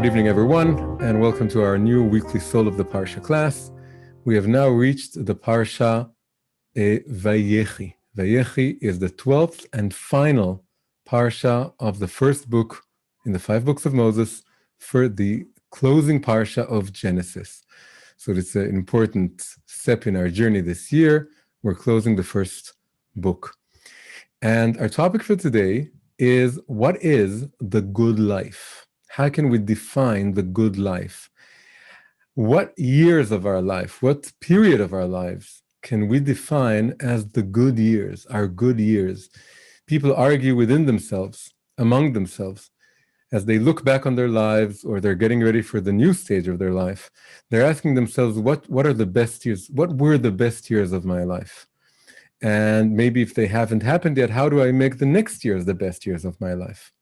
Good evening, everyone, and welcome to our new weekly Soul of the Parsha class. We have now reached the Parsha Vayechi. Vayechi is the 12th and final Parsha of the first book in the 5 books of Moses for the closing Parsha of Genesis. So it's an important step in our journey this year. We're closing the first book. And our topic for today is, what is the good life? How can we define the good life? What years of our life, what period of our lives can we define as the good years, our good years? People argue within themselves, among themselves, as they look back on their lives or they're getting ready for the new stage of their life. They're asking themselves, what are the best years? What were the best years of my life? And maybe if they haven't happened yet, how do I make the next years the best years of my life?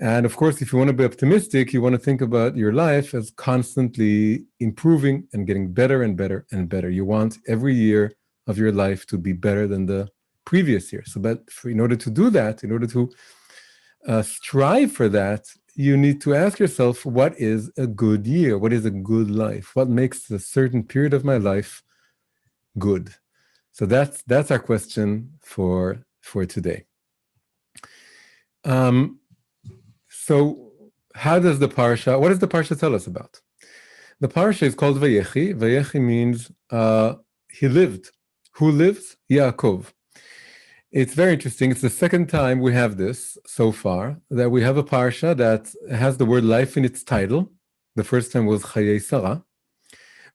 And of course, if you want to be optimistic, you want to think about your life as constantly improving and getting better and better and better. You want every year of your life to be better than the previous year. So that in order to do that, in order to strive for that, you need to ask yourself, what is a good year? What is a good life? What makes a certain period of my life good? So that's our question for today. So how does the Parsha, what does the Parsha tell us about? The Parsha is called Vayechi. Vayechi means he lived. Who lives? Yaakov. It's very interesting. It's the second time we have this so far, that we have a Parsha that has the word life in its title. The first time was Chayei Sarah.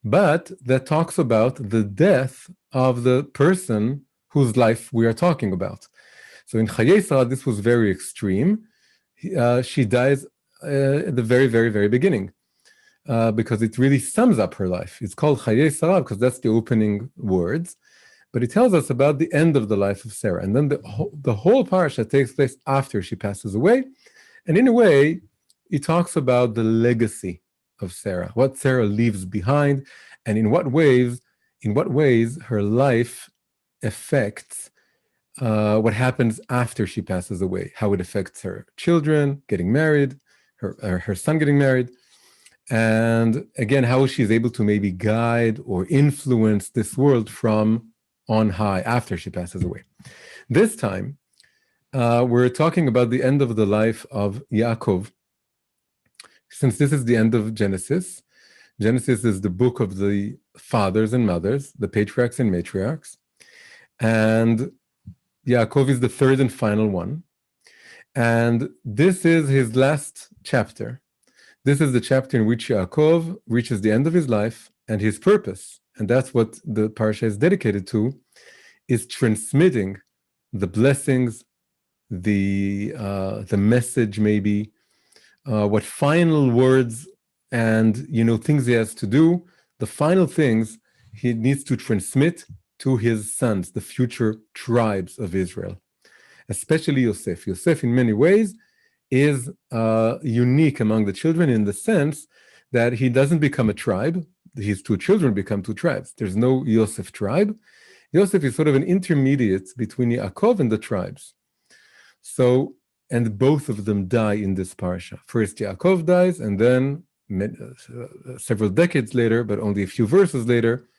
But that talks about the death of the person whose life we are talking about. So in Chayei Sarah, this was very extreme. She dies at the very, very, very beginning because it really sums up her life. It's called Chayei Sarah because that's the opening words, but it tells us about the end of the life of Sarah. And then the whole Parsha takes place after she passes away. And in a way, it talks about the legacy of Sarah, what Sarah leaves behind, and in what ways her life affects what happens after she passes away, how it affects her children getting married, her son getting married, and again, how she's able to maybe guide or influence this world from on high after she passes away. This time, we're talking about the end of the life of Yaakov. Since this is the end of Genesis, Genesis is the book of the fathers and mothers, the patriarchs and matriarchs, and Yaakov is the third and final one. And this is his last chapter. This is the chapter in which Yaakov reaches the end of his life and his purpose. And that's what the Parsha is dedicated to, is transmitting the blessings, the message maybe, what final words and things he has to do, the final things he needs to transmit to his sons, the future tribes of Israel, especially Yosef. Yosef, in many ways, is unique among the children in the sense that he doesn't become a tribe. His 2 children become 2 tribes. There's no Yosef tribe. Yosef is sort of an intermediate between Yaakov and the tribes. So, and both of them die in this parsha. First, Yaakov dies, and then several decades later, but only a few verses later,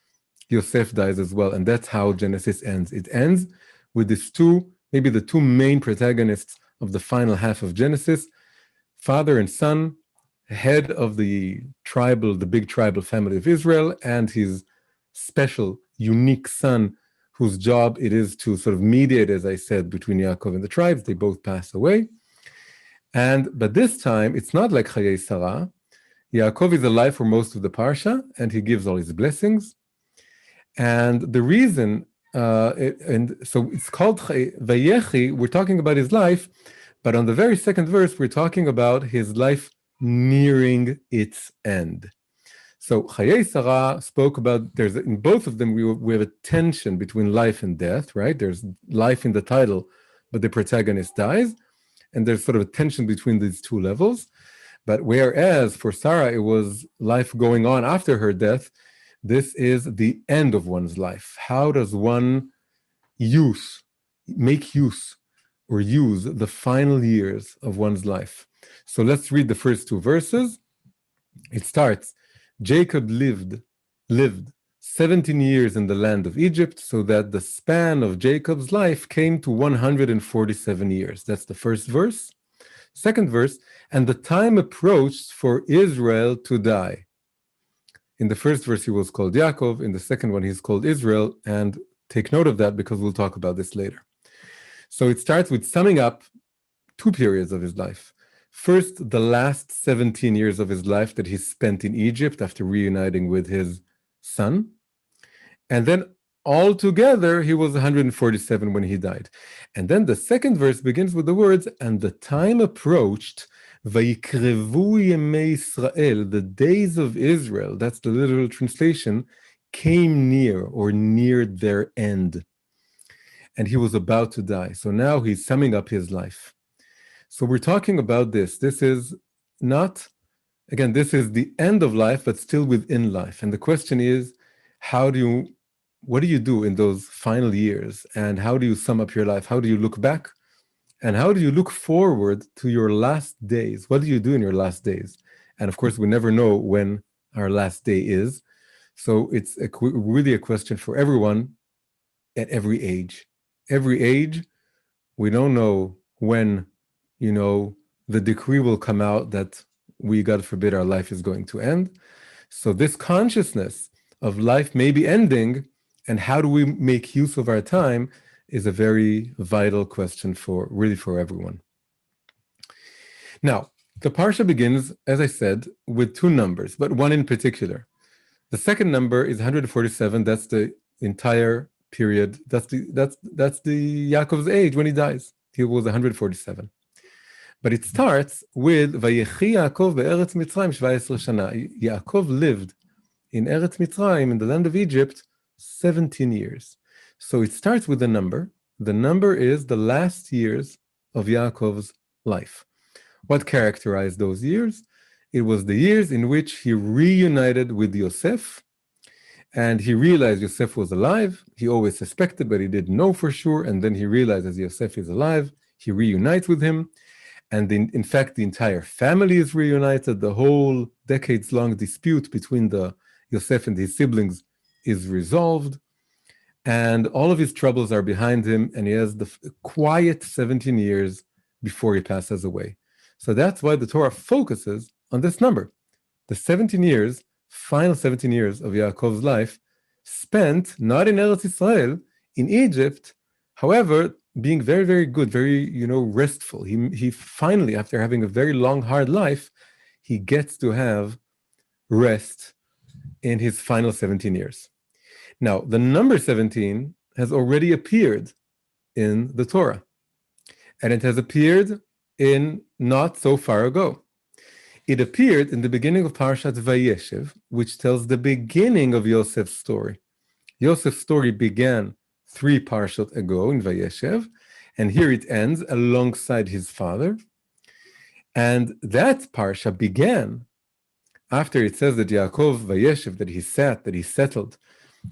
Yosef dies as well, and that's how Genesis ends. It ends with these 2, maybe the 2 main protagonists of the final half of Genesis, father and son, head of the big tribal family of Israel, and his special, unique son, whose job it is to sort of mediate, as I said, between Yaakov and the tribes. They both pass away. But this time, it's not like Chayei Sarah. Yaakov is alive for most of the Parsha, and he gives all his blessings. And the reason, so it's called Vayechi, we're talking about his life, but on the very second verse, we're talking about his life nearing its end. So Chayei Sarah spoke about, in both of them, we have a tension between life and death, right? There's life in the title, but the protagonist dies, and there's sort of a tension between these 2 levels. But whereas for Sarah, it was life going on after her death, this is the end of one's life. How does one make use or use the final years of one's life? So let's read the first 2 verses, It starts, Jacob lived 17 years in the land of Egypt, so that the span of Jacob's life came to 147 years. That's the first verse. Second verse, and the time approached for Israel to die. In the first verse, he was called Yaakov. In the second one, he's called Israel. And take note of that because we'll talk about this later. So it starts with summing up two periods of his life. First, the last 17 years of his life that he spent in Egypt after reuniting with his son. And then altogether, he was 147 when he died. And then the second verse begins with the words, and the time approached, Vayikrevu yemei Yisrael, the days of Israel, that's the literal translation, came near or neared their end. And he was about to die. So now he's summing up his life. So we're talking about this. This is not, again, this is the end of life, but still within life. And the question is, what do you do in those final years? And how do you sum up your life? How do you look back? And how do you look forward to your last days? What do you do in your last days? And of course, we never know when our last day is. So it's really a question for everyone at every age. Every age, we don't know when, the decree will come out that we, God forbid, our life is going to end. So this consciousness of life may be ending, and how do we make use of our time is a very vital question for everyone. Now, the Parsha begins, as I said, with two numbers, but one in particular. The second number is 147. That's the entire period. That's the Yaakov's age when he dies. He was 147. But it starts with Vayechi Yaakov be'eretz Mitzrayim 17 shana. Yaakov lived in Eretz Mitzrayim, in the land of Egypt, 17 years. So it starts with a number. The number is the last years of Yaakov's life. What characterized those years? It was the years in which he reunited with Yosef, and he realized Yosef was alive. He always suspected, but he didn't know for sure. And then he realized as Yosef is alive, he reunites with him. And in fact, the entire family is reunited. The whole decades-long dispute between Yosef and his siblings is resolved. And all of his troubles are behind him. And he has the quiet 17 years before he passes away. So that's why the Torah focuses on this number. The 17 years, final 17 years of Yaakov's life, spent not in Eretz Israel, in Egypt, however, being very, very good, very, restful. He finally, after having a very long, hard life, he gets to have rest in his final 17 years. Now, the number 17 has already appeared in the Torah, and it has appeared in not so far ago. It appeared in the beginning of Parshat Vayechi, which tells the beginning of Yosef's story. Yosef's story began 3 parshot ago in Vayechi, and here it ends alongside his father. And that parsha began after it says that Yaakov Vayechi, that he settled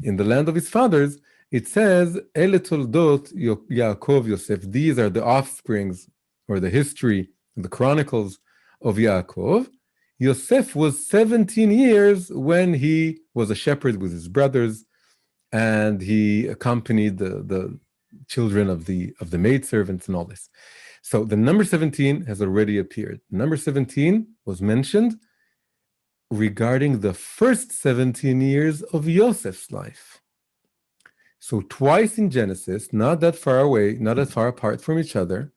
in the land of his fathers. It says, Ele toldot Yaakov Yosef. These are the offsprings, or the history, the chronicles of Yaakov. Yosef was 17 years when he was a shepherd with his brothers, and he accompanied the children of the maidservants and all this. So the number 17 has already appeared. Number 17 was mentioned regarding the first 17 years of Yosef's life. So twice in Genesis, not that far away, not that far apart from each other,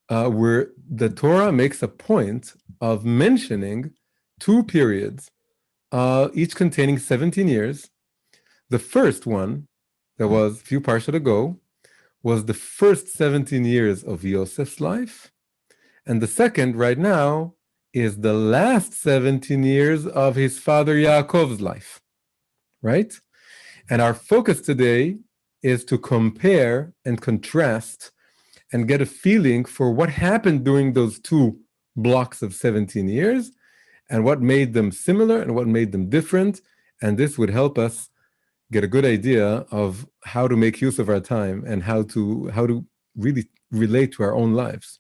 where the Torah makes a point of mentioning 2 periods, each containing 17 years. The first one, that was a few parshas ago, was the first 17 years of Yosef's life. And the second, right now, is the last 17 years of his father Yaakov's life, right? And our focus today is to compare and contrast and get a feeling for what happened during those 2 blocks of 17 years and what made them similar and what made them different. And this would help us get a good idea of how to make use of our time and how to really relate to our own lives.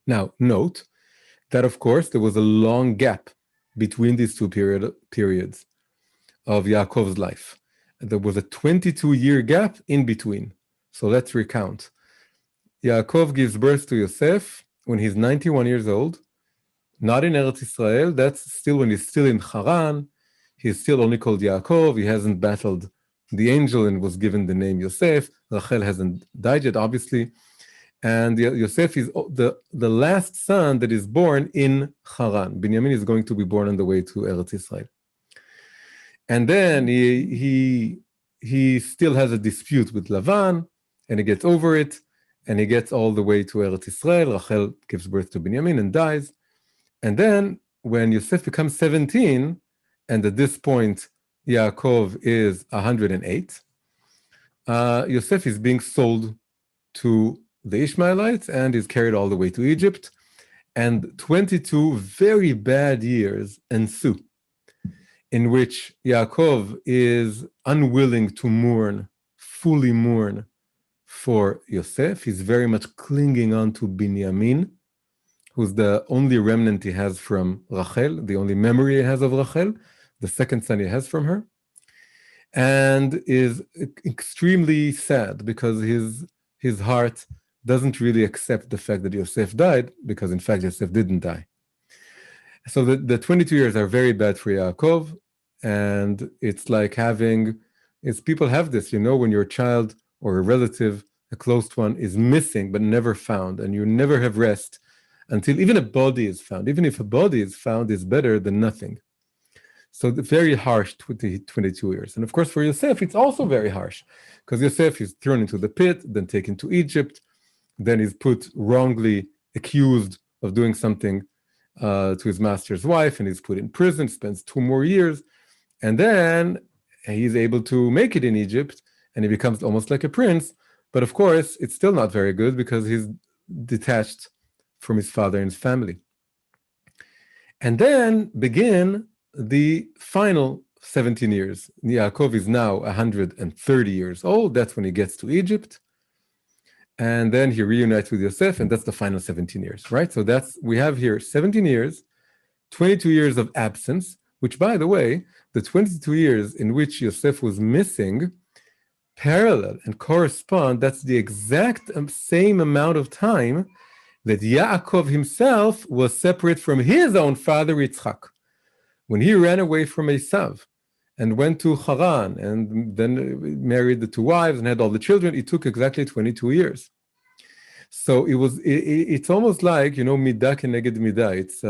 Now, note that, of course, there was a long gap between these two periods of Yaakov's life. There was a 22-year gap in between. So let's recount. Yaakov gives birth to Yosef when he's 91 years old, not in Eretz Israel. That's still when he's still in Haran. He's still only called Yaakov. He hasn't battled the angel and was given the name Yosef. Rachel hasn't died yet, obviously. And Yosef is the last son that is born in Haran. Binyamin is going to be born on the way to Eretz Israel. And then he still has a dispute with Lavan, and he gets over it, and he gets all the way to Eretz Israel. Rachel gives birth to Binyamin and dies. And then when Yosef becomes 17, and at this point Yaakov is 108, Yosef is being sold to the Ishmaelites and is carried all the way to Egypt. And 22 very bad years ensue, in which Yaakov is unwilling to fully mourn for Yosef. He's very much clinging on to Binyamin, who's the only remnant he has from Rachel, the only memory he has of Rachel, the second son he has from her, and is extremely sad because his heart doesn't really accept the fact that Yosef died, because in fact Yosef didn't die. So the 22 years are very bad for Yaakov, and it's like people have this, when your child or a relative, a close one, is missing but never found, and you never have rest until even a body is found. Even if a body is found, is better than nothing. So very harsh 22 years. And of course for Yosef, it's also very harsh, because Yosef is thrown into the pit, then taken to Egypt, then he's wrongly accused of doing something to his master's wife, and he's put in prison, spends 2 more years, and then he's able to make it in Egypt, and he becomes almost like a prince. But of course, it's still not very good because he's detached from his father and his family. And then begin the final 17 years. Yaakov is now 130 years old. That's when he gets to Egypt. And then he reunites with Yosef, and that's the final 17 years, right? So we have here 17 years, 22 years of absence, which, by the way, the 22 years in which Yosef was missing parallel and correspond, that's the exact same amount of time that Yaakov himself was separate from his own father, Yitzchak. When he ran away from Esav and went to Haran and then married the 2 wives and had all the children, it took exactly 22 years. So it's almost like, midah keneged midah. It's,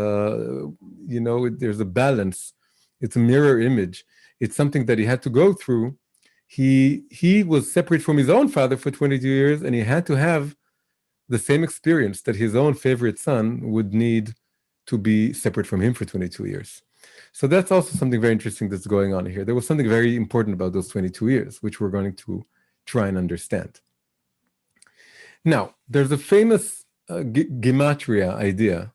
there's a balance. It's a mirror image. It's something that he had to go through. He was separate from his own father for 22 years, and he had to have the same experience that his own favorite son would need to be separate from him for 22 years. So that's also something very interesting that's going on here. There was something very important about those 22 years, which we're going to try and understand. Now, there's a famous gematria idea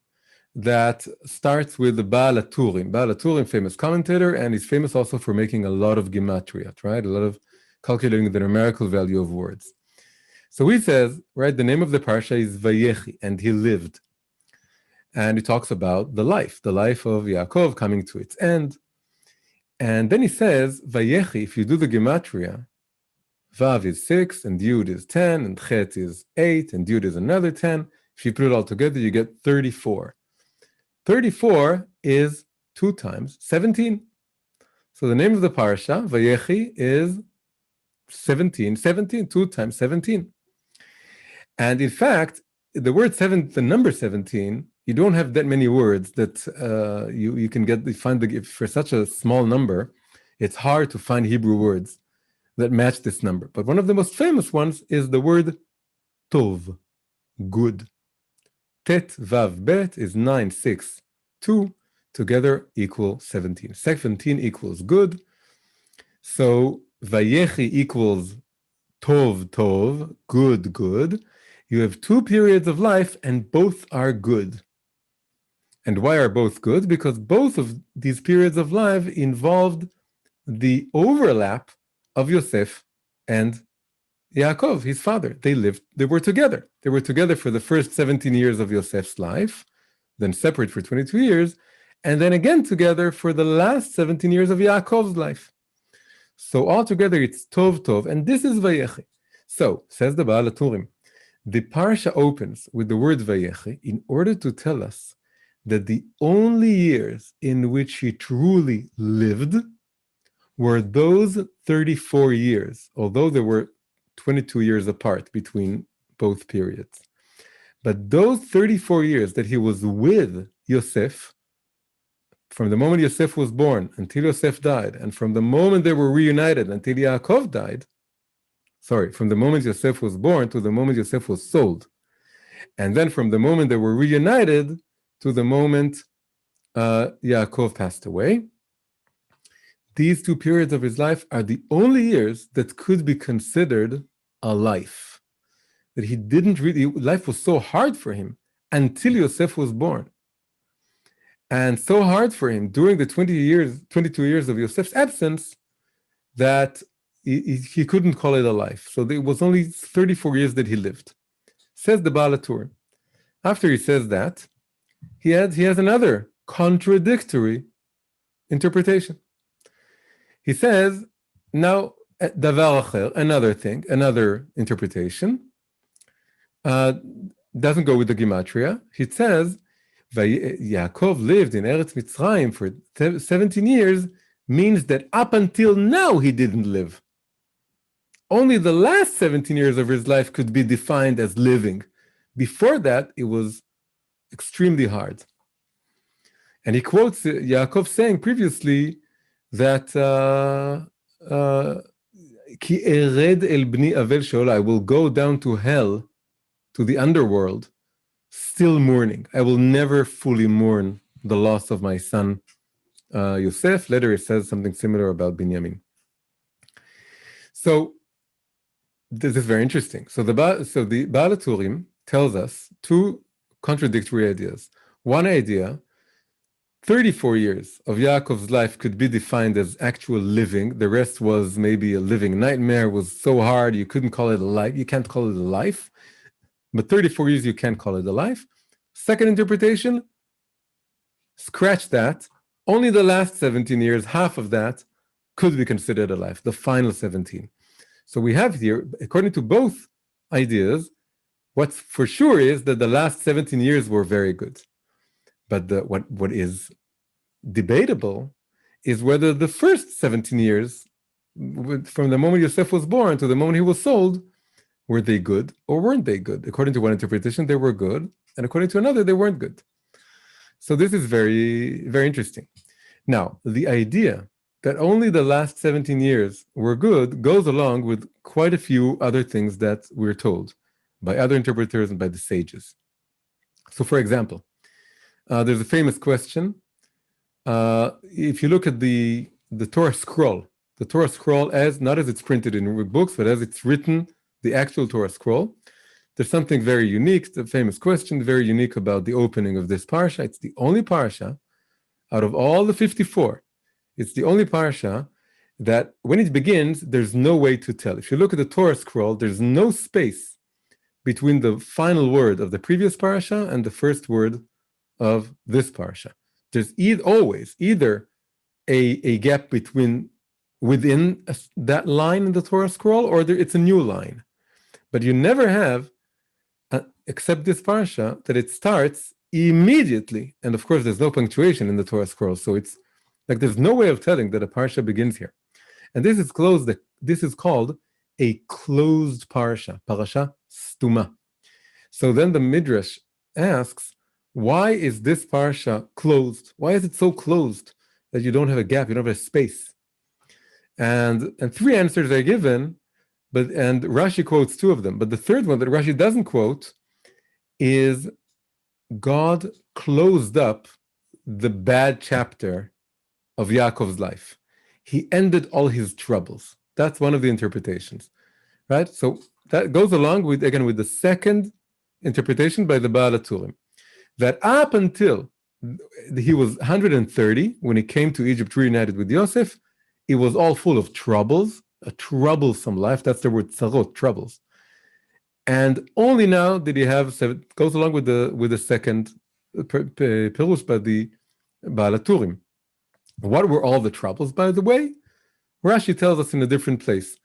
that starts with the Baal HaTurim. Baal HaTurim, famous commentator, and he's famous also for making a lot of gematria, right? A lot of calculating the numerical value of words. So he says, right, the name of the Parsha is Vayechi, and he lived. And he talks about the life of Yaakov coming to its end. And then he says, Vayechi, if you do the gematria, Vav is 6, and Yud is 10, and Chet is 8, and Yud is another 10. If you put it all together, you get 34. 34 is 2 times 17. So the name of the Parsha, Vayechi, is 17, 2 times 17. And in fact, the word 7, the number 17, you don't have that many words that you can find for such a small number. It's hard to find Hebrew words that match this number. But one of the most famous ones is the word tov, good. Tet, vav, bet is 9, 6, 2, together equal 17. 17 equals good. So Vayechi equals tov, good. You have 2 periods of life, and both are good. And why are both good? Because both of these periods of life involved the overlap of Yosef and Yaakov, his father. They were together. They were together for the first 17 years of Yosef's life, then separate for 22 years, and then again together for the last 17 years of Yaakov's life. So altogether it's Tov Tov, and this is Vayechi. So, says the Baal HaTurim, the Parsha opens with the word Vayechi in order to tell us that the only years in which he truly lived were those 34 years, although there were 22 years apart between both periods. But those 34 years that he was with Yosef, from the moment Yosef was born until Yosef died, and from the moment they were reunited until Yaakov died, from the moment Yosef was born to the moment Yosef was sold, and then from the moment they were reunited to the moment Yaakov passed away, these two periods of his life are the only years that could be considered a life. That he didn't really, life was so hard for him until Yosef was born. And so hard for him during the 22 years of Yosef's absence that he couldn't call it a life. So it was only 34 years that he lived. Says the Baal HaTurim. After he says that, he has another contradictory interpretation. He says, now, davar acher, another thing, another interpretation, doesn't go with the gematria. He says, Yaakov lived in Eretz Mitzrayim for 17 years, means that up until now he didn't live. Only the last 17 years of his life could be defined as living. Before that, it was extremely hard. And he quotes Yaakov saying previously that Ki ered el bni avel she'ola, I will go down to hell, to the underworld, still mourning. I will never fully mourn the loss of my son Yosef. Later it says something similar about Binyamin. So this is very interesting. So the Baal HaTurim tells us two contradictory ideas. One idea, 34 years of Yaakov's life could be defined as actual living. The rest was maybe a living nightmare. It was so hard you couldn't call it a life. You can't call it a life. But 34 years you can't call it a life. Second interpretation, scratch that. Only the last 17 years, half of that, could be considered a life, the final 17. So we have here, according to both ideas, what's for sure is that the last 17 years were very good. But what is debatable is whether the first 17 years, from the moment Yosef was born to the moment he was sold, were they good or weren't they good? According to one interpretation, they were good, and according to another, they weren't good. So this is very, very interesting. Now, the idea that only the last 17 years were good goes along with quite a few other things that we're told by other interpreters and by the sages. So, for example, there's a famous question. If you look at the Torah scroll as not as it's printed in books, but as it's written, the actual Torah scroll, there's something very unique, the famous question, very unique about the opening of this Parsha. It's the only Parsha out of all the 54. It's the only Parsha that when it begins, there's no way to tell. If you look at the Torah scroll, there's no space between the final word of the previous Parsha and the first word of this Parsha. There's always either a gap within that line in the Torah scroll, or it's a new line. But you never have, except this Parsha, that it starts immediately. And of course, there's no punctuation in the Torah scroll. So it's like there's no way of telling that a Parsha begins here. And this is called a closed Parsha, Parasha Stuma. So then the Midrash asks, why is this Parsha closed? Why is it so closed that you don't have a gap, you don't have a space? And three answers are given, and Rashi quotes two of them. But the third one that Rashi doesn't quote is God closed up the bad chapter of Yaakov's life. He ended all his troubles. That's one of the interpretations, right? So that goes along with the second interpretation by the Baal HaTurim, that up until he was 130, when he came to Egypt reunited with Yosef, it was all full of troubles, a troublesome life. That's the word tzarot, troubles. And only now did he have, goes along with the second Pirush by the Baal HaTurim. What were all the troubles, by the way? Rashi tells us in a different place.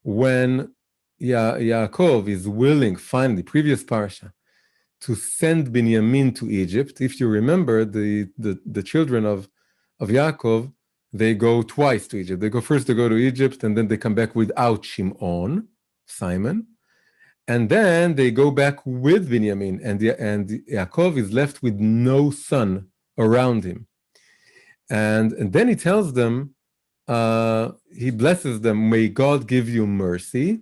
When Yaakov is willing, finally, previous Parsha, to send Binyamin to Egypt, if you remember, the children of Yaakov, they go twice to Egypt. They go to Egypt, and then they come back without Shimon, Simon, and then they go back with Binyamin, and Yaakov is left with no son around him. And then he tells them, he blesses them, may God give you mercy.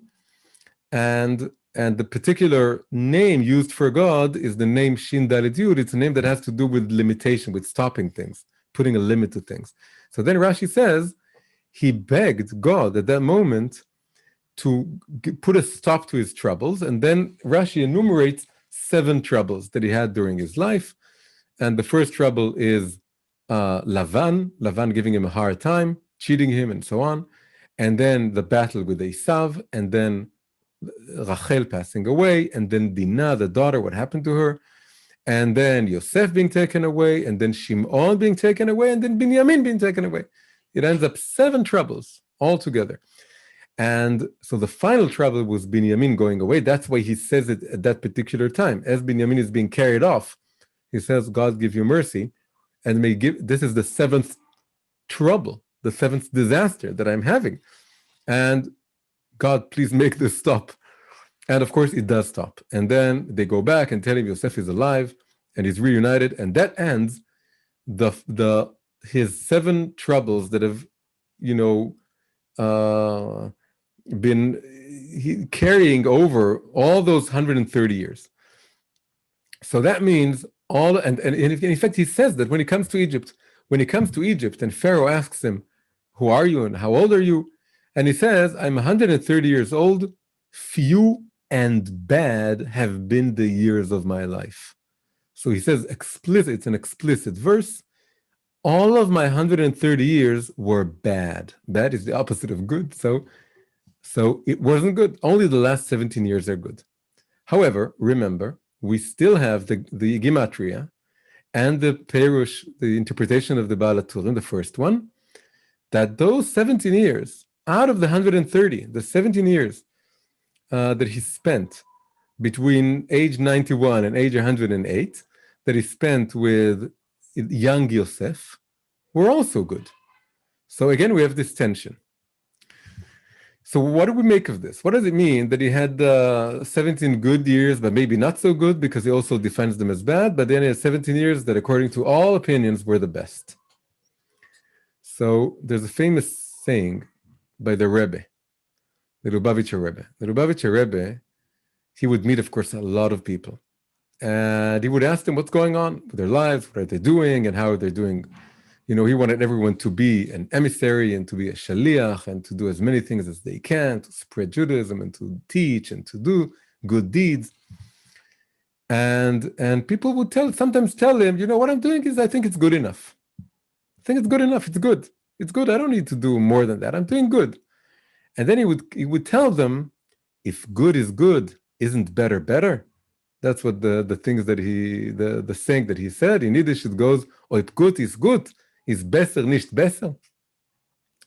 And the particular name used for God is the name Shin Dalet Yud. It's a name that has to do with limitation, with stopping things, putting a limit to things. So then Rashi says, he begged God at that moment to put a stop to his troubles. And then Rashi enumerates 7 troubles that he had during his life. And the first trouble is Lavan giving him a hard time, cheating him, and so on. And then the battle with Esav, and then Rachel passing away, and then Dinah, the daughter, what happened to her, and then Yosef being taken away, and then Shimon being taken away, and then Binyamin being taken away. It ends up 7 troubles altogether. And so the final trouble was Binyamin going away. That's why he says it at that particular time. As Binyamin is being carried off, he says, God give you mercy, and this is the 7th trouble, the 7th disaster that I'm having. And God, please make this stop. And of course, it does stop. And then they go back and tell him Yosef is alive and he's reunited. And that ends his 7 troubles that have, been carrying over all those 130 years. So that means and in fact, he says that when he comes to Egypt, and Pharaoh asks him, who are you and how old are you? And he says, I'm 130 years old. Few and bad have been the years of my life. So he says it's an explicit verse. All of my 130 years were bad. Bad is the opposite of good. So it wasn't good. Only the last 17 years are good. However, remember, we still have the Gematria and the Perush, the interpretation of the Baal HaTurim, the first one, that those 17 years, out of the 130, the 17 years that he spent between age 91 and age 108, that he spent with young Yosef, were also good. So again, we have this tension. So what do we make of this? What does it mean that he had 17 good years, but maybe not so good because he also defines them as bad, but then he had 17 years that according to all opinions were the best? So there's a famous saying by the Rebbe, the Lubavitcher Rebbe. The Lubavitcher Rebbe, he would meet, of course, a lot of people. And he would ask them what's going on with their lives, what are they doing, and how are they doing. He wanted everyone to be an emissary and to be a shaliach and to do as many things as they can, to spread Judaism and to teach and to do good deeds. And people would sometimes tell him, what I'm doing is I think it's good enough. I think it's good enough. It's good. It's good. I don't need to do more than that. I'm doing good. And then he would tell them, if good is good, isn't better better? That's what the things that the saying that he said. In Yiddish it goes, if good is good, is besser nicht besser.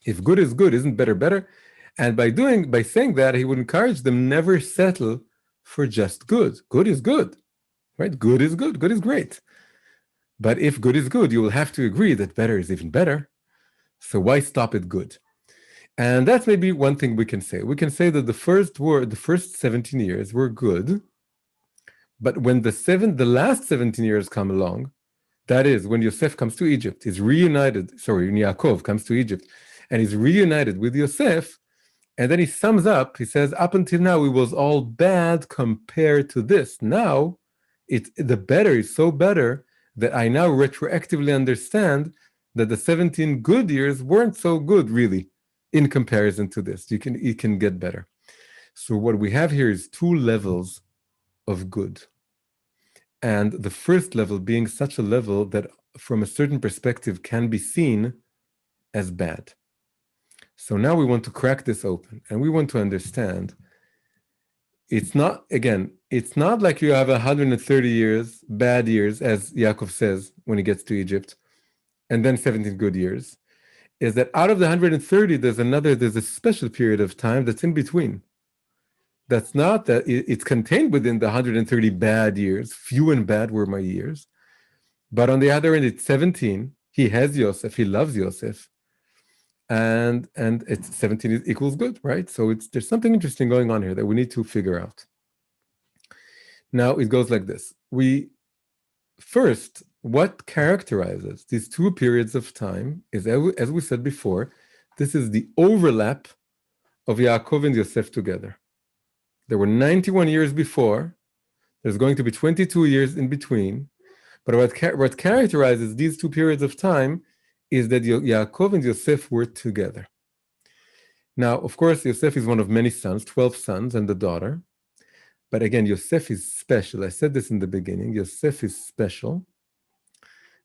If good is good, isn't better better? And by saying that, he would encourage them never settle for just good. Good is good, right? Good is good. Good is great. But if good is good, you will have to agree that better is even better. So why stop at good? And that's maybe one thing we can say. We can say that the first 17 years were good, but when the last 17 years come along, that is, when Yosef comes to Egypt, Yaakov comes to Egypt, and he's reunited with Yosef, and then he sums up, he says, up until now, it was all bad compared to this. Now, the better is so better that I now retroactively understand that the 17 good years weren't so good, really, in comparison to this. It can get better. So what we have here is 2 levels of good. And the first level being such a level that from a certain perspective can be seen as bad. So now we want to crack this open and we want to understand it's not like you have 130 years, bad years, as Yaakov says when he gets to Egypt, and then 17 good years, is that out of the 130, there's a special period of time that's in between. That's not that it's contained within the 130 bad years. Few and bad were my years. But on the other end, it's 17. He has Yosef. He loves Yosef. And it's 17 equals good, right? So there's something interesting going on here that we need to figure out. Now it goes like this. First, what characterizes these two periods of time is, as we said before, this is the overlap of Yaakov and Yosef together. There were 91 years before. There's going to be 22 years in between. But what characterizes these two periods of time is that Yaakov and Yosef were together. Now, of course, Yosef is one of many sons, 12 sons and the daughter. But again, Yosef is special. I said this in the beginning. Yosef is special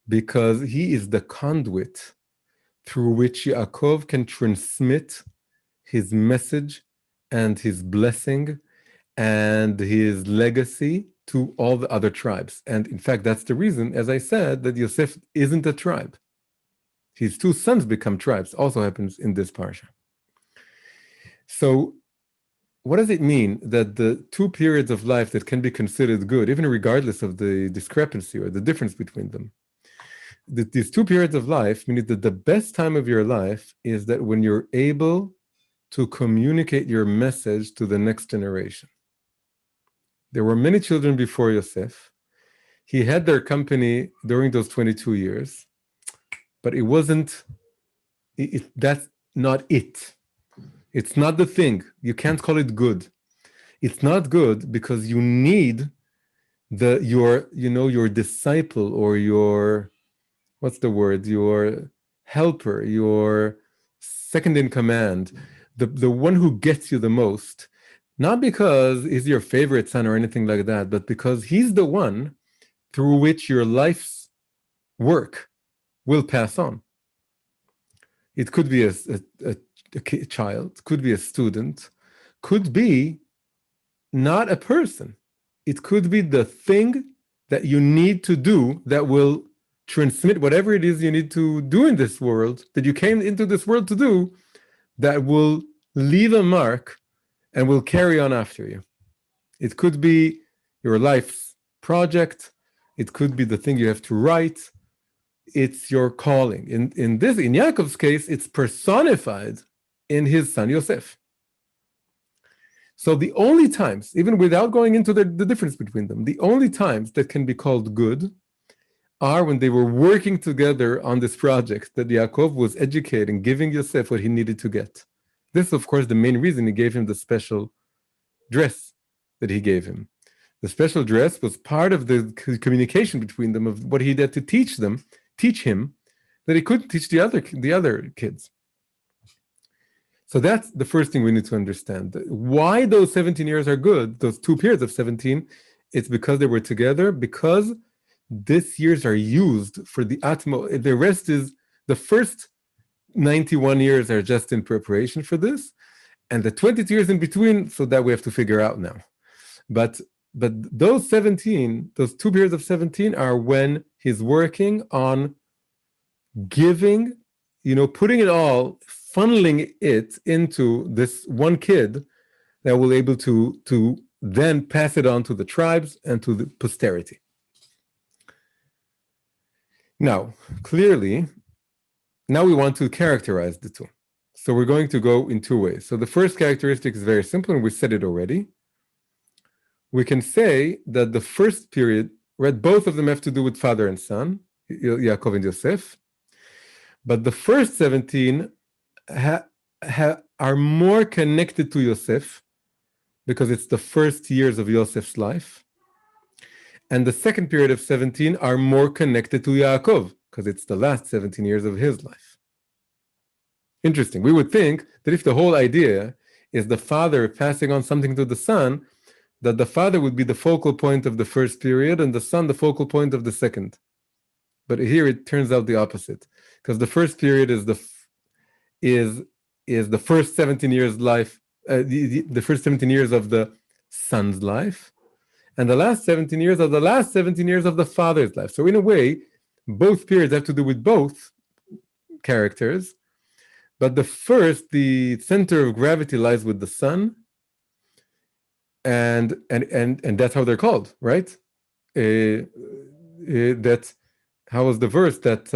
because he is the conduit through which Yaakov can transmit his message and his blessing and his legacy to all the other tribes. And in fact, that's the reason, as I said, that Yosef isn't a tribe. His two sons become tribes. Also happens in this parsha. So what does it mean that the two periods of life that can be considered good, even regardless of the discrepancy or the difference between them, these two periods of life mean that the best time of your life is that when you're able to communicate your message to the next generation. There were many children before Yosef. He had their company during those 22 years, but it wasn't, that's not it. It's not the thing. You can't call it good. It's not good because you need your disciple or your helper, your second in command, the one who gets you the most, not because he's your favorite son or anything like that, but because he's the one through which your life's work will pass on. It could be a child, could be a student, could be not a person. It could be the thing that you need to do that will transmit whatever it is you need to do in this world, that you came into this world to do, that will leave a mark and will carry on after you. It could be your life's project. It could be the thing you have to write. It's your calling. In Yaakov's case, it's personified in his son Yosef. So the only times, even without going into the difference between them, the only times that can be called good are when they were working together on this project that Yaakov was educating, giving Yosef what he needed to get. This, of course, the main reason he gave him the special dress that he gave him. The special dress was part of the communication between them of what he had to teach him, that he couldn't teach the other kids. So that's the first thing we need to understand. Why those 17 years are good, those two periods of 17, it's because they were together, because these years are used for the atmo. The rest is, the first 91 years are just in preparation for this, and the 22 years in between, so that we have to figure out now. But those 17, those two periods of 17 are when he's working on giving, putting it all, funneling it into this one kid that will able to then pass it on to the tribes and to the posterity. Now, clearly, now we want to characterize the two. So we're going to go in two ways. So the first characteristic is very simple, and we said it already. We can say that the first period, right, both of them have to do with father and son, Yaakov and Yosef. But the first 17 are more connected to Yosef because it's the first years of Yosef's life. And the second period of 17 are more connected to Yaakov because it's the last 17 years of his life. Interesting. We would think that if the whole idea is the father passing on something to the son, that the father would be the focal point of the first period and the son the focal point of the second. But here it turns out the opposite, because the first period is the first 17 years life, the first 17 years of the son's life, and the last 17 years are the last 17 years of the father's life. So in a way, Both periods have to do with both characters, but the center of gravity lies with the sun, and that's how they're called, right? That how was the verse that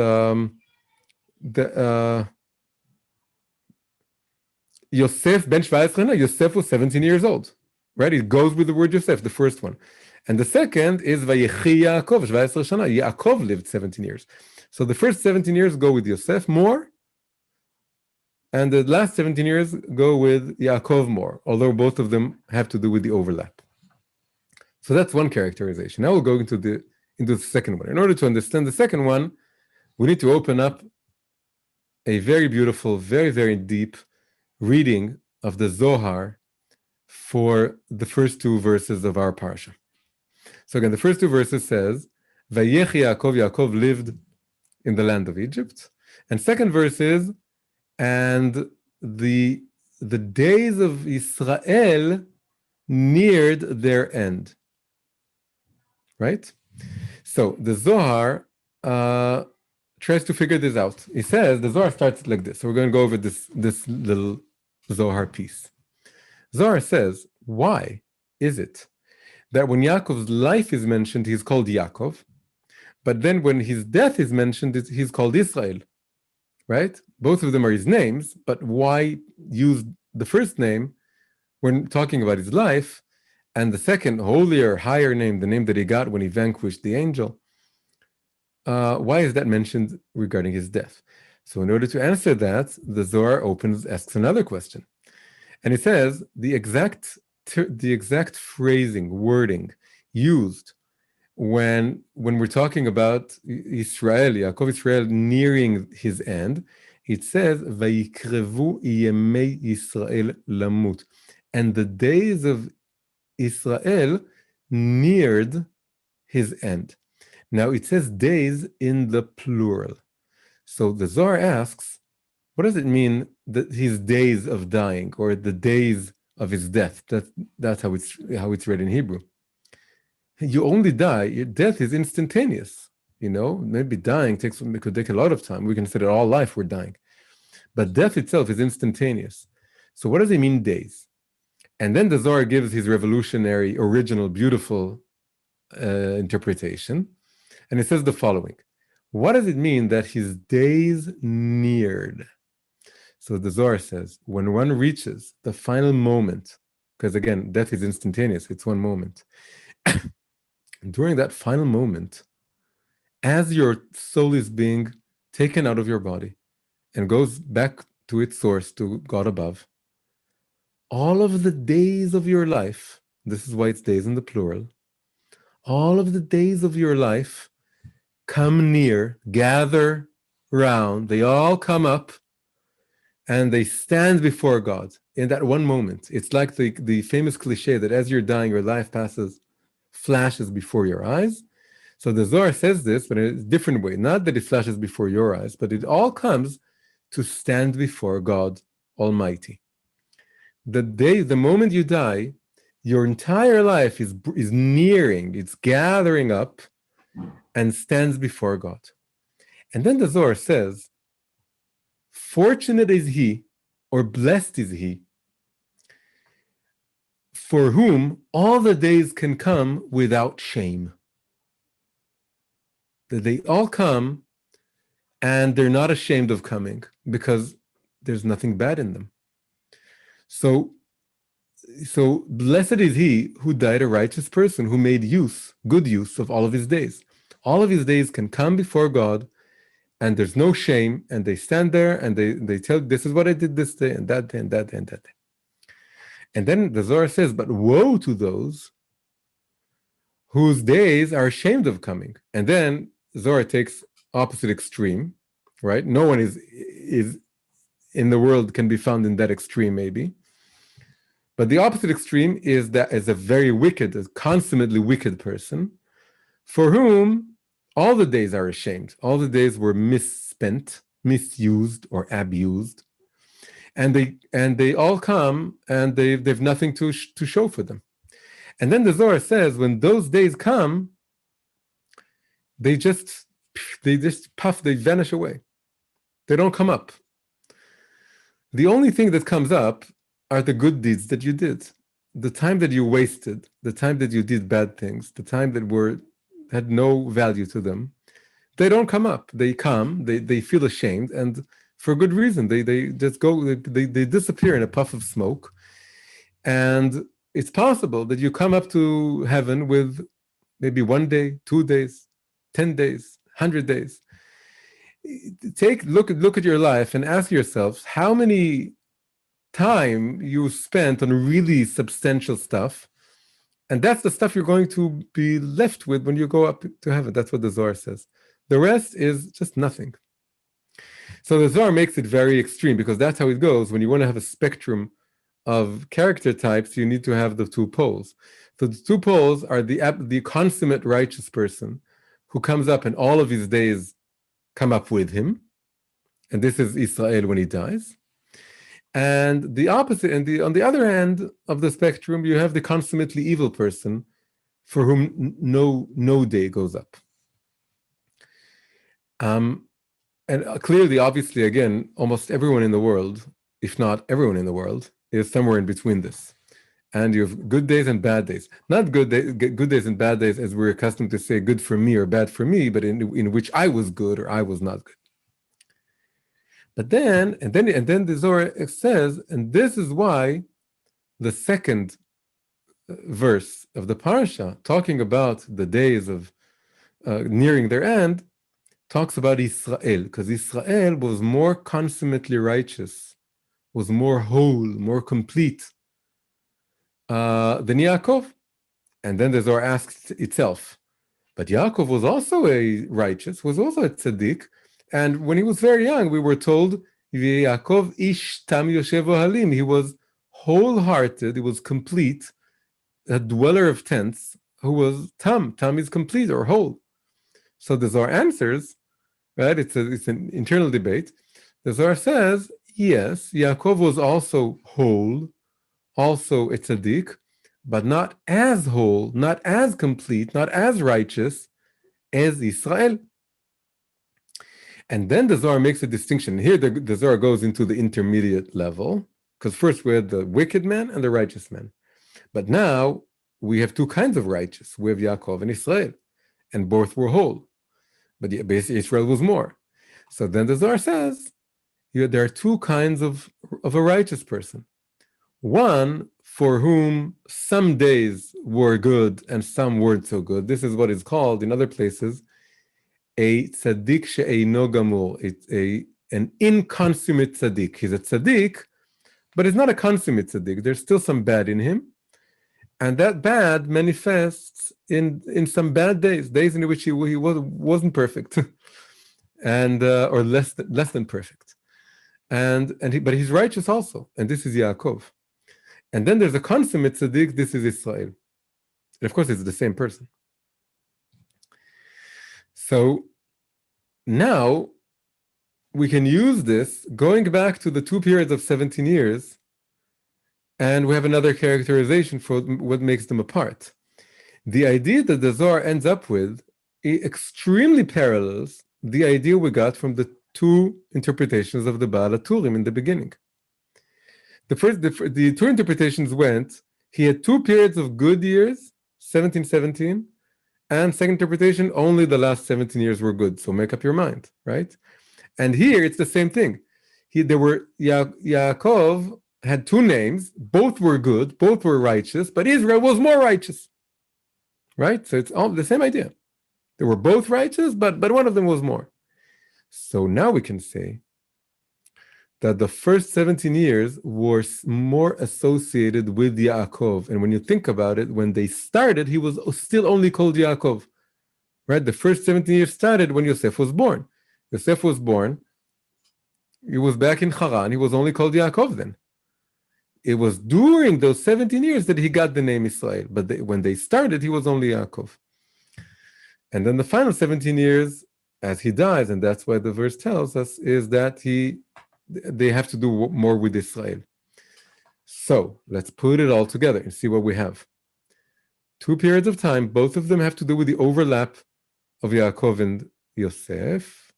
Yosef ben 17, Yosef was 17 years old, right? It goes with the word Yosef, the first one. And the second is Vayechi Yaakov 17 shana. Yaakov lived 17 years. So the first 17 years go with Yosef more, and the last 17 years go with Yaakov more, although both of them have to do with the overlap. So that's one characterization. Now we'll go into the second one. In order to understand the second one, we need to open up a very beautiful, very, very deep reading of the Zohar for the first two verses of our Parsha. So again, the first two verses says, Vayechi Yaakov, Yaakov lived in the land of Egypt. And second verse is, and the days of Israel neared their end. Right? So the Zohar tries to figure this out. He says, the Zohar starts like this. So we're going to go over this little Zohar piece. Zohar says, why is it that when Yaakov's life is mentioned, he's called Yaakov, but then when his death is mentioned, he's called Israel, right? Both of them are his names, but why use the first name when talking about his life, and the second, holier, higher name, the name that he got when he vanquished the angel? Why is that mentioned regarding his death? So in order to answer that, the Zohar asks another question. And it says, the exact phrasing, wording used when we're talking about Israel, Yaakov Israel nearing his end, it says, Vayikrevu yemei Yisrael lamut. And the days of Israel neared his end. Now it says days in the plural. So the Zohar asks, what does it mean that his days of dying, or the days of his death? That's how it's read in Hebrew. You only die. Your death is instantaneous. Maybe dying could take a lot of time. We consider all life we're dying, but death itself is instantaneous. So what does it mean, days? And then the Zohar gives his revolutionary, original, beautiful interpretation, and it says the following: what does it mean that his days neared? So the Zohar says, when one reaches the final moment, because again, death is instantaneous, it's one moment. During that final moment, as your soul is being taken out of your body and goes back to its source, to God above, all of the days of your life, this is why it's days in the plural, all of the days of your life come near, gather round, they all come up, and they stand before God in that one moment. It's like the famous cliche that as you're dying, your life flashes before your eyes. So the Zohar says this, but in a different way. Not that it flashes before your eyes, but it all comes to stand before God Almighty. The moment you die, your entire life is nearing, it's gathering up and stands before God. And then the Zohar says, fortunate is he, or blessed is he, for whom all the days can come without shame. That they all come and they're not ashamed of coming because there's nothing bad in them. So blessed is he who died a righteous person, who made good use of all of his days. All of his days can come before God, and there's no shame, and they stand there and they tell, this is what I did this day and that day and that day and that day. And then the Zohar says, but woe to those whose days are ashamed of coming. And then Zohar takes opposite extreme, right? No one is in the world can be found in that extreme, maybe. But the opposite extreme is that as a very wicked, a consummately wicked person, for whom all the days are ashamed. All the days were misspent, misused, or abused. And they all come and they've nothing to show for them. And then the Zohar says, when those days come, they just they just puff, they vanish away. They don't come up. The only thing that comes up are the good deeds that you did. The time that you wasted, the time that you did bad things, the time that had no value to them, they don't come up. They come, they feel ashamed, and for good reason. They just go, they disappear in a puff of smoke. And it's possible that you come up to heaven with maybe 1 day, 2 days, 10 days, 100 days. Look at your life and ask yourselves how many time you spent on really substantial stuff, and that's the stuff you're going to be left with when you go up to heaven. That's what the Zohar says. The rest is just nothing. So the Zohar makes it very extreme, because that's how it goes. When you want to have a spectrum of character types, you need to have the two poles. So the two poles are the consummate righteous person who comes up and all of his days come up with him. And this is Israel when he dies. And the opposite, and on the other end of the spectrum, you have the consummately evil person for whom no day goes up. And clearly, obviously, again, almost everyone in the world, if not everyone in the world, is somewhere in between this. And you have good days and bad days. Not good days and bad days as we're accustomed to say, good for me or bad for me, but in which I was good or I was not good. But then the Zohar says, and this is why the second verse of the Parsha, talking about the days of nearing their end, talks about Israel, because Israel was more consummately righteous, was more whole, more complete than Yaakov. And then the Zohar asks itself, but Yaakov was also a righteous, was also a tzaddik, and when he was very young, we were told, Yaakov ish tam yoshev ohalim, he was wholehearted, he was complete, a dweller of tents, who was tam. Tam is complete or whole. So the Zohar answers, right? It's an internal debate. The Zohar says, yes, Yaakov was also whole, also a tzaddik, but not as whole, not as complete, not as righteous as Israel. And then the Zohar makes a distinction. Here the Zohar goes into the intermediate level, because first we had the wicked man and the righteous man. But now we have two kinds of righteous. We have Yaakov and Israel, and both were whole. But basically Israel was more. So then the Zohar says, there are two kinds of a righteous person. One for whom some days were good and some weren't so good. This is what is called in other places a tzaddik she'eino gamur. It's an inconsummate tzaddik. He's a tzaddik, but he's not a consummate tzaddik. There's still some bad in him, and that bad manifests in some bad days in which he wasn't perfect, and or less than perfect, but he's righteous also, and this is Yaakov. And then there's a consummate tzaddik. This is Israel, and of course it's the same person. So now we can use this going back to the two periods of 17 years, and we have another characterization for what makes them apart. The idea that the Zohar ends up with extremely parallels the idea we got from the two interpretations of the Baal HaTurim in the beginning. The two interpretations went, he had two periods of good years, 1717, and second interpretation, only the last 17 years were good. So make up your mind, right? And here it's the same thing. Yaakov had two names, both were good, both were righteous, but Israel was more righteous, right? So it's all the same idea. They were both righteous, but one of them was more. So now we can say that the first 17 years were more associated with Yaakov. And when you think about it, when they started, he was still only called Yaakov, right? The first 17 years started when Yosef was born. Yosef was born, he was back in Haran, he was only called Yaakov then. It was during those 17 years that he got the name Israel, but when they started, he was only Yaakov. And then the final 17 years, as he dies, and that's why the verse tells us, is that they have to do more with Israel. So let's put it all together and see what we have. Two periods of time, both of them have to do with the overlap of Yaakov Yosef.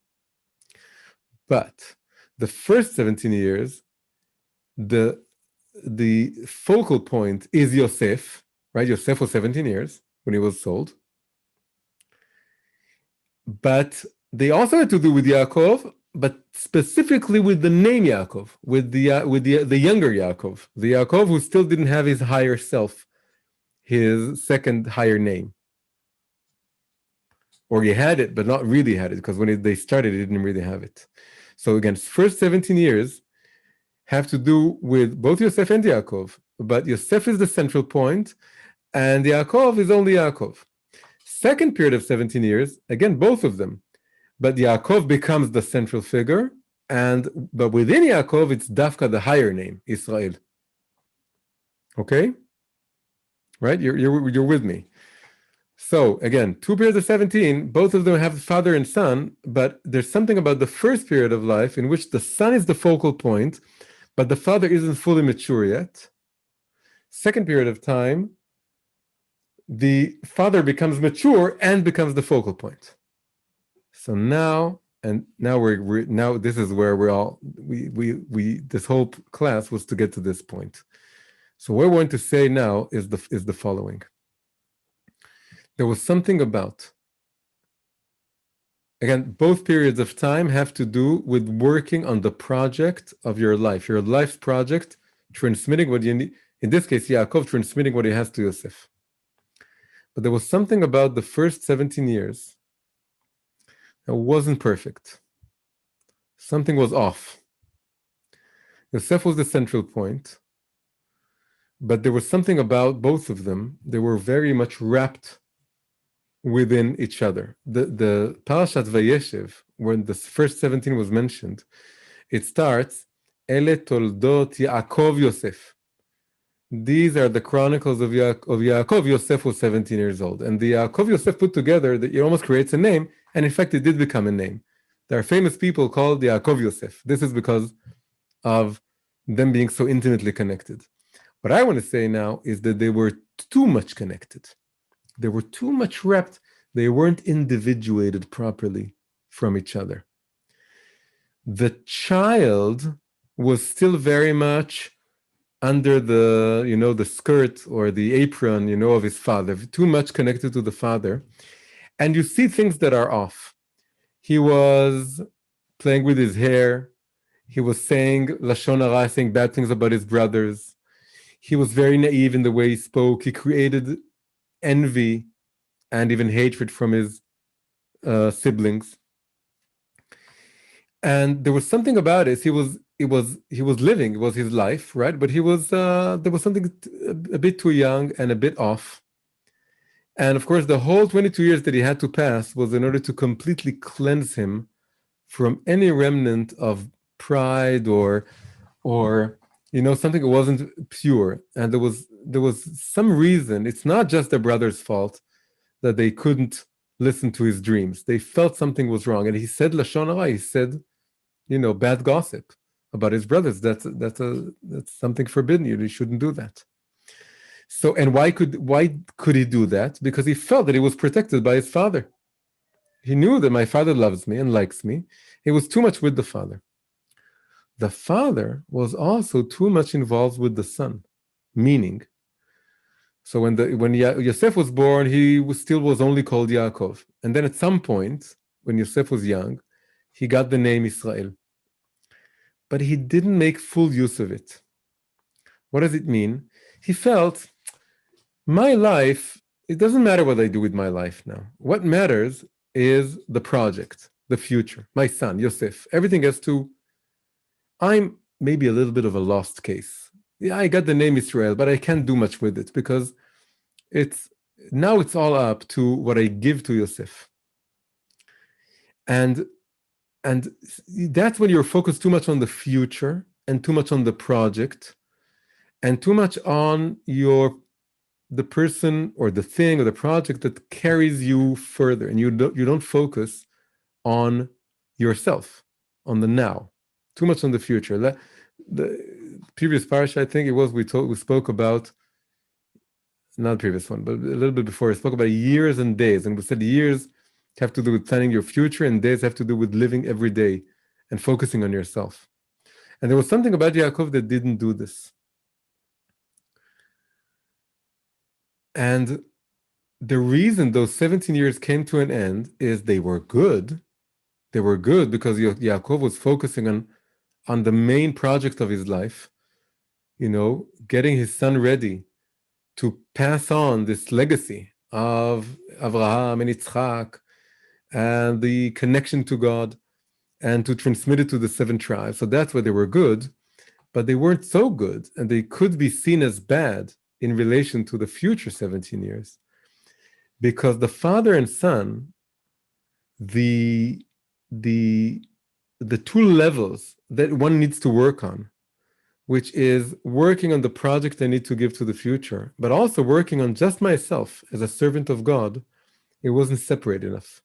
But the first 17 years, the focal point is Yosef, right? Yosef was 17 years when he was sold. But they also had to do with Yaakov, but specifically with the name Yaakov, with the younger Yaakov, the Yaakov who still didn't have his higher self, his second higher name. Or he had it, but not really had it, because when they started, he didn't really have it. So again, first 17 years have to do with both Yosef and Yaakov, but Yosef is the central point, and Yaakov is only Yaakov. Second period of 17 years, again, both of them, but Yaakov becomes the central figure, but within Yaakov, it's Dafka, the higher name, Israel. Okay? Right? You're with me. So again, two periods of 17, both of them have father and son, but there's something about the first period of life in which the son is the focal point, but the father isn't fully mature yet. Second period of time, the father becomes mature and becomes the focal point. So now this is where this whole class was to get to this point. So what we're going to say now is the following. There was something about, again, both periods of time have to do with working on the project of your life's project, transmitting what you need, in this case, Yaakov transmitting what he has to Yosef. But there was something about the first 17 years that wasn't perfect. Something was off. Yosef was the central point, but there was something about both of them. They were very much wrapped within each other. The Parashat Vayeshev, when the first 17 was mentioned, it starts, Ele toldot Yaakov Yosef. These are the chronicles of Yaakov. Yosef was 17 years old. And the Yaakov Yosef put together, it almost creates a name, and in fact, it did become a name. There are famous people called Yaakov Yosef. This is because of them being so intimately connected. What I want to say now is that they were too much connected. They were too much wrapped. They weren't individuated properly from each other. The child was still very much under the skirt or the apron, of his father, too much connected to the father. And you see things that are off. He was playing with his hair. He was saying Lashon Hara, saying bad things about his brothers. He was very naive in the way he spoke. He created envy and even hatred from his siblings. And there was something about it. He was living. It was his life, right? But he was there was something a bit too young and a bit off. And of course, the whole 22 years that he had to pass was in order to completely cleanse him from any remnant of pride or something that wasn't pure. And there was some reason. It's not just their brother's fault that they couldn't listen to his dreams. They felt something was wrong. And he said Lashon Hara, he said, bad gossip about his brothers. That's something forbidden. You shouldn't do that. So, and why could he do that? Because he felt that he was protected by his father. He knew that my father loves me and likes me. He was too much with the father. The father was also too much involved with the son, meaning, so when Yosef was born, he was only called Yaakov. And then at some point, when Yosef was young, he got the name Israel. But he didn't make full use of it. What does it mean? He felt, my life, it doesn't matter what I do with my life now. What matters is the project, the future, my son, Yosef. Everything has to, I'm maybe a little bit of a lost case. Yeah, I got the name Israel, but I can't do much with it because it's all up to what I give to Yosef. And that's when you're focused too much on the future and too much on the project and too much on the person or the thing or the project that carries you further, and you don't focus on yourself, on the now, too much on the future. The previous parsha, I think it was, we spoke about, not the previous one, but a little bit before, we spoke about years and days, and we said years have to do with planning your future, and days have to do with living every day and focusing on yourself. And there was something about Yaakov that didn't do this. And the reason those 17 years came to an end is they were good. They were good because Yaakov was focusing on the main project of his life, getting his son ready to pass on this legacy of Abraham and Yitzchak and the connection to God, and to transmit it to the 7 tribes. So that's why they were good, but they weren't so good, and they could be seen as bad in relation to the future 17 years. Because the father and son, the 2 levels that one needs to work on, which is working on the project I need to give to the future, but also working on just myself as a servant of God, it wasn't separate enough.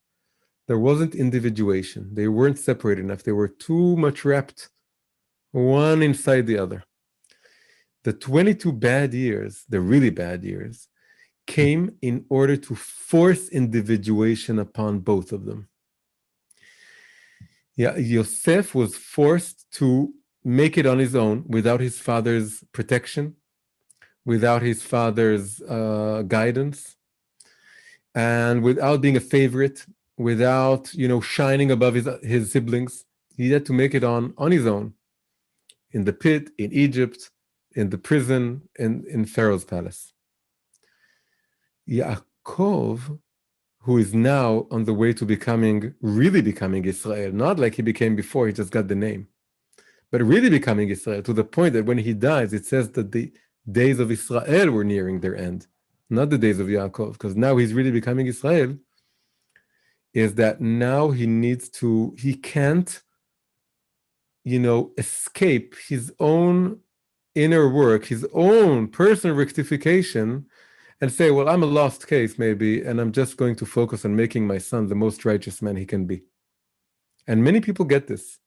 There wasn't individuation. They weren't separate enough. They were too much wrapped one inside the other. The 22 bad years, the really bad years, came in order to force individuation upon both of them. Yosef was forced to make it on his own without his father's protection, without his father's guidance, and without being a favorite, without shining above his siblings. He had to make it on his own, in the pit, in Egypt, in the prison, in Pharaoh's palace. Yaakov, who is now on the way to really becoming Israel, not like he became before, he just got the name, but really becoming Israel, to the point that when he dies, it says that the days of Israel were nearing their end, not the days of Yaakov, because now he's really becoming Israel, is that now he can't, escape his own inner work, his own personal rectification, and say, well, I'm a lost case maybe, and I'm just going to focus on making my son the most righteous man he can be. And many people get this.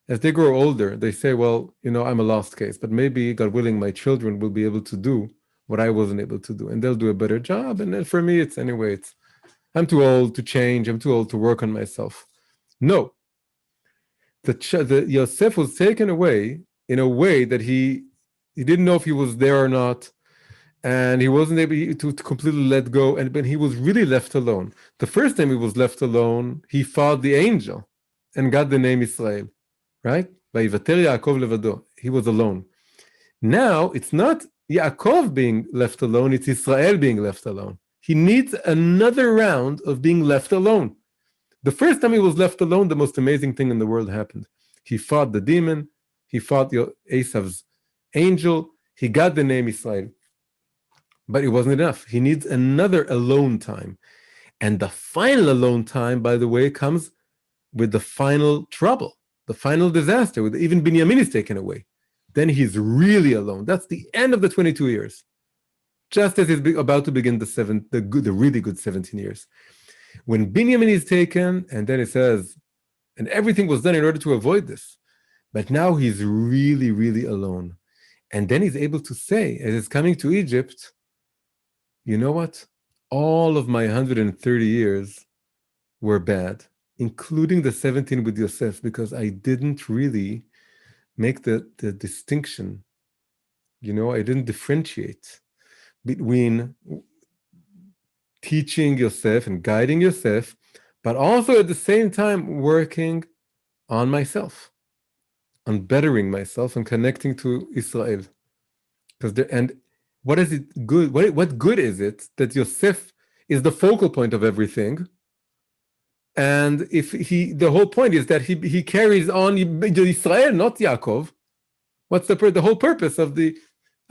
As they grow older, they say, well, I'm a lost case, but maybe, God willing, my children will be able to do what I wasn't able to do, and they'll do a better job. And then for me, I'm too old to change. I'm too old to work on myself. No. The Yosef was taken away in a way that he didn't know if he was there or not, and he wasn't able to completely let go, and when he was really left alone. The first time he was left alone, he fought the angel and got the name Israel, right? Vayechi Yaakov levado. He was alone. Now, it's not Yaakov being left alone, it's Israel being left alone. He needs another round of being left alone. The first time he was left alone, the most amazing thing in the world happened. He fought the demon, he fought Esav's angel, he got the name Israel. But it wasn't enough. He needs another alone time. And the final alone time, by the way, comes with the final trouble, the final disaster, with even Binyamin is taken away. Then he's really alone. That's the end of the 22 years. Just as he's about to begin the really good 17 years. When Binyamin is taken, and then it says, and everything was done in order to avoid this. But now he's really, really alone. And then he's able to say, as he's coming to Egypt, you know what? All of my 130 years were bad, including the 17 with Yosef, because I didn't really make the distinction. I didn't differentiate between teaching Yosef and guiding Yosef, but also at the same time working on myself, on bettering myself and connecting to Israel. And what is it good? What good is it that Yosef is the focal point of everything? And if the whole point is that he carries on Israel, not Yaakov. What's the whole purpose of the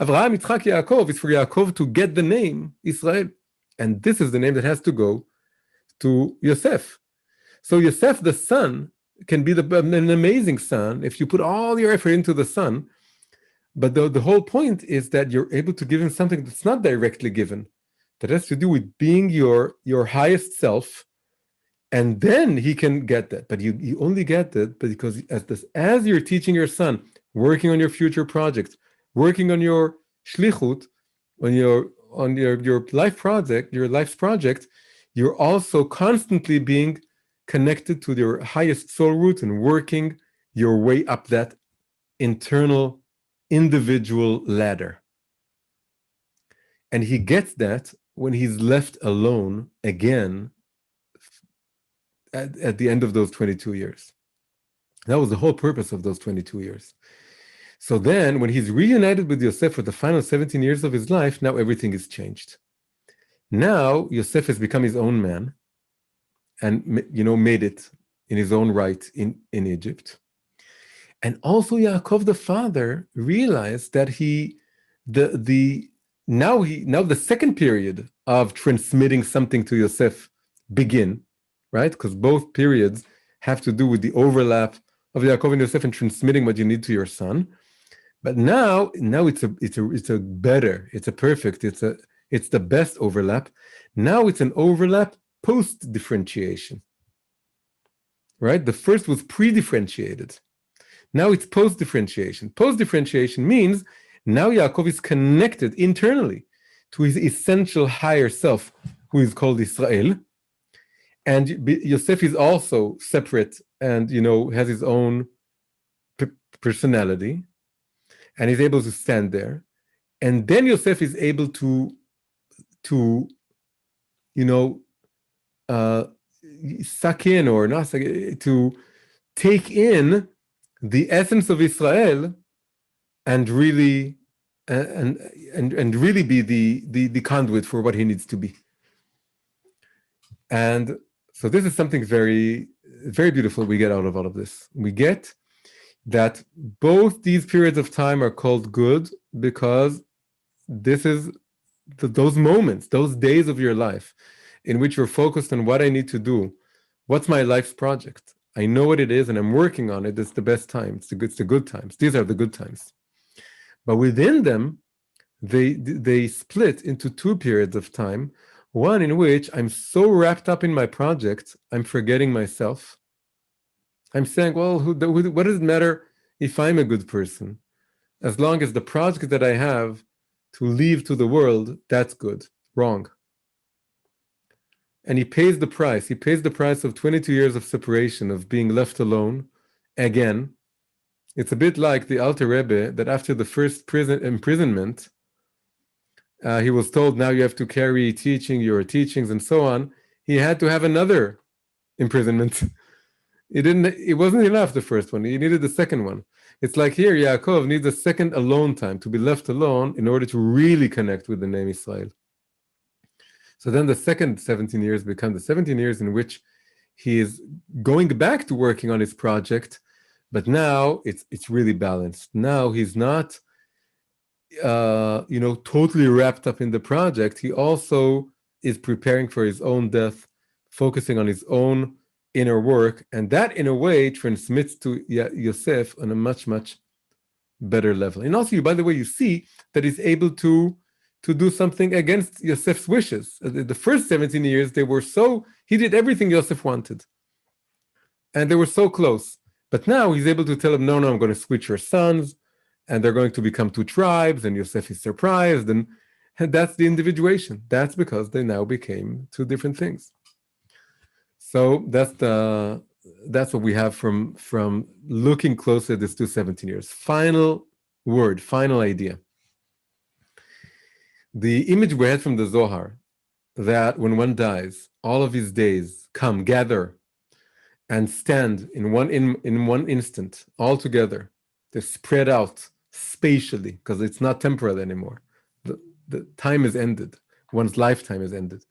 Avraham, Yitzchak, Yaakov is for Yaakov to get the name Israel. And this is the name that has to go to Yosef. So Yosef, the son, can be an amazing son if you put all your effort into the son. But the whole point is that you're able to give him something that's not directly given, that has to do with being your highest self, and then he can get that. But you only get that because as you're teaching your son, working on your future projects, working on your shlichut, on your life project, your life's project, you're also constantly being connected to your highest soul root and working your way up that internal individual ladder. And he gets that when he's left alone again at the end of those 22 years. That was the whole purpose of those 22 years. So then when he's reunited with Yosef for the final 17 years of his life, now everything is changed. Now Yosef has become his own man and made it in his own right in Egypt. And also Yaakov the father realized that now the second period of transmitting something to Yosef begin, right? Because both periods have to do with the overlap of Yaakov and Yosef and transmitting what you need to your son. But now it's the best overlap. Now it's an overlap post-differentiation, right? The first was pre-differentiated. Now it's post-differentiation. Post-differentiation means now Yaakov is connected internally to his essential higher self, who is called Israel. And Yosef is also separate and, has his own personality. And he's able to stand there. And then Yosef is able to suck in or not suck in, to take in the essence of Israel and really and really be the conduit for what he needs to be. And so this is something very, very beautiful we get out of all of this. We get that both these periods of time are called good because this is those moments, those days of your life in which you're focused on what I need to do. What's my life's project? I know what it is and I'm working on it. It's the best time. It's the good times. These are the good times. But within them, they split into two periods of time. One in which I'm so wrapped up in my project, I'm forgetting myself. I'm saying, well, what does it matter if I'm a good person? As long as the project that I have to leave to the world, that's good. Wrong. And he pays the price. He pays the price of 22 years of separation, of being left alone again. It's a bit like the Alter Rebbe that after the first imprisonment, he was told, now you have to carry your teachings and so on. He had to have another imprisonment. It wasn't enough, the first one. He needed the second one. It's like here, Yaakov needs a second alone time to be left alone in order to really connect with the name Israel. So then the second 17 years become the 17 years in which he is going back to working on his project, but now it's really balanced. Now he's not totally wrapped up in the project. He also is preparing for his own death, focusing on his own inner work, and that in a way transmits to Yosef on a much, much better level. And also, by the way, you see that he's able to do something against Yosef's wishes. The first 17 years, he did everything Yosef wanted. And they were so close. But now he's able to tell him, no, I'm going to switch your sons, and they're going to become two tribes, and Yosef is surprised, and that's the individuation. That's because they now became two different things. So that's what we have from looking closely at this 17 years. Final word, final idea. The image we had from the Zohar, that when one dies, all of his days come, gather, and stand in one instant, all together. They're spread out spatially, because it's not temporal anymore. The time is ended. One's lifetime is ended.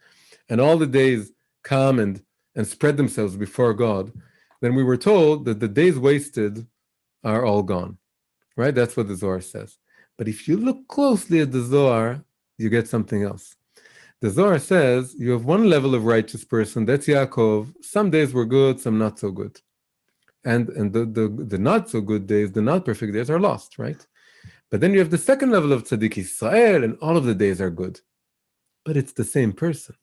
And all the days come and spread themselves before God. Then we were told that the days wasted are all gone. Right? That's what the Zohar says. But if you look closely at the Zohar, you get something else. The Zohar says you have one level of righteous person, that's Yaakov. Some days were good, some not so good. And the not so good days, the not perfect days are lost, right? But then you have the second level of Tzaddik Israel, and all of the days are good. But it's the same person.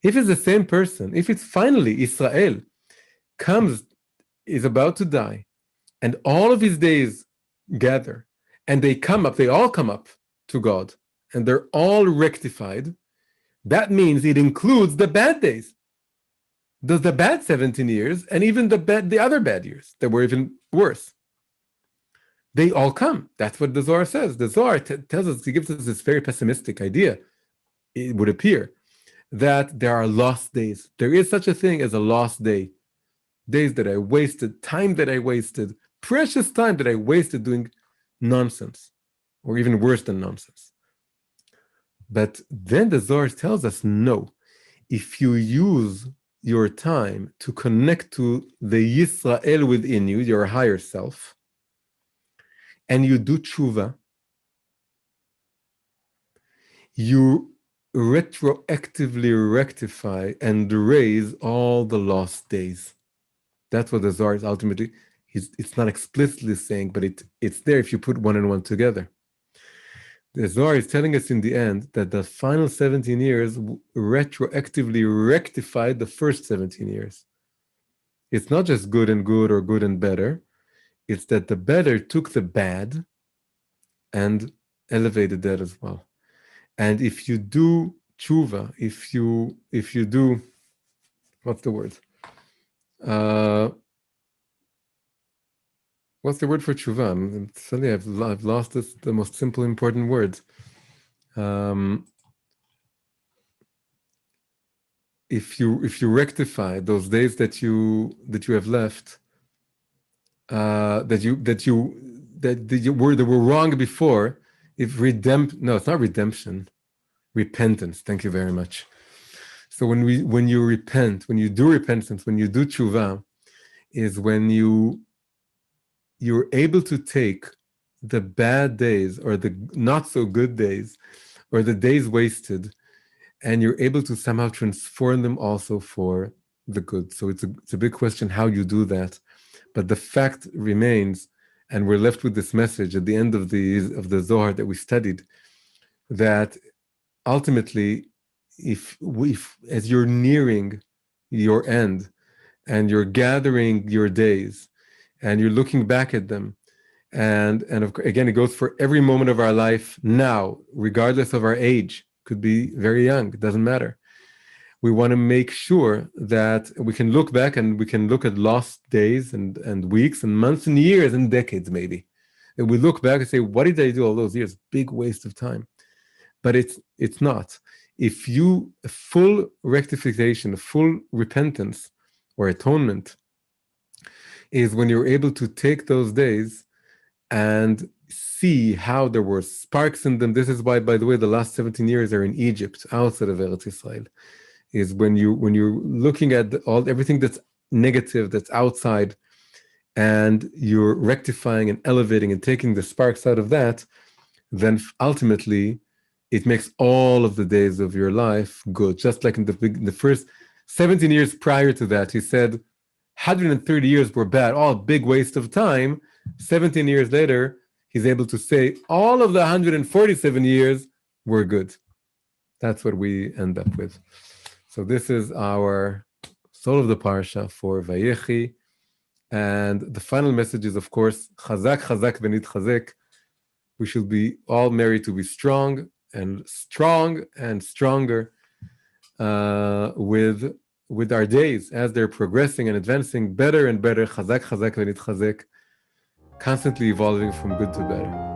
If it's the same person, if it's finally Israel is about to die, and all of his days gather, and they all come up to God, and they're all rectified, That means it includes the bad days, the bad 17 years, and even the other bad years that were even worse. They all come. That's what the Zohar says. The Zohar tells us, he gives us this very pessimistic idea, it would appear, that there are lost days. There is such a thing as a lost day. Days that I wasted, time that I wasted, precious time that I wasted doing nonsense, or even worse than nonsense. But then the Zohar tells us, no, if you use your time to connect to the Yisrael within you, your higher self, and you do tshuva, you retroactively rectify and erase all the lost days. That's what the Zohar is ultimately, it's not explicitly saying, but it's there if you put one and one together. The Zohar is telling us in the end that the final 17 years retroactively rectified the first 17 years. It's not just good and good or good and better. It's that the better took the bad and elevated that as well. And if you do tshuva, if you do, what's the word? What's the word for tshuva? Suddenly I've lost the most simple, important words. If you rectify those days that you have left, that were wrong before, it's not redemption, repentance. Thank you very much. So when you repent, when you do repentance, when you do tshuva, is when you're able to take the bad days or the not so good days or the days wasted, and you're able to somehow transform them also for the good. So it's a big question how you do that. But the fact remains, and we're left with this message at the end of the Zohar that we studied, that ultimately, if as you're nearing your end and you're gathering your days and you're looking back at them, and again, it goes for every moment of our life now, regardless of our age, could be very young, it doesn't matter. We want to make sure that we can look back and we can look at lost days and weeks and months and years and decades maybe. And we look back and say, what did I do all those years? Big waste of time. But it's not. If you, a full rectification, a full repentance or atonement is when you're able to take those days and see how there were sparks in them. This is why, by the way, the last 17 years are in Egypt, outside of Eretz Israel. Is when you're looking at everything that's negative, that's outside, and you're rectifying and elevating and taking the sparks out of that, then ultimately it makes all of the days of your life good. Just like in the first 17 years prior to that, he said 130 years were bad, all big waste of time. 17 years later, he's able to say all of the 147 years were good. That's what we end up with. So this is our soul of the Parsha for Vayechi. And the final message is, of course, Chazak, Chazak, Venit Chazek. We should be all married to be strong and stronger with our days as they're progressing and advancing better and better. Chazak, Chazak, Venit Chazek. Constantly evolving from good to better.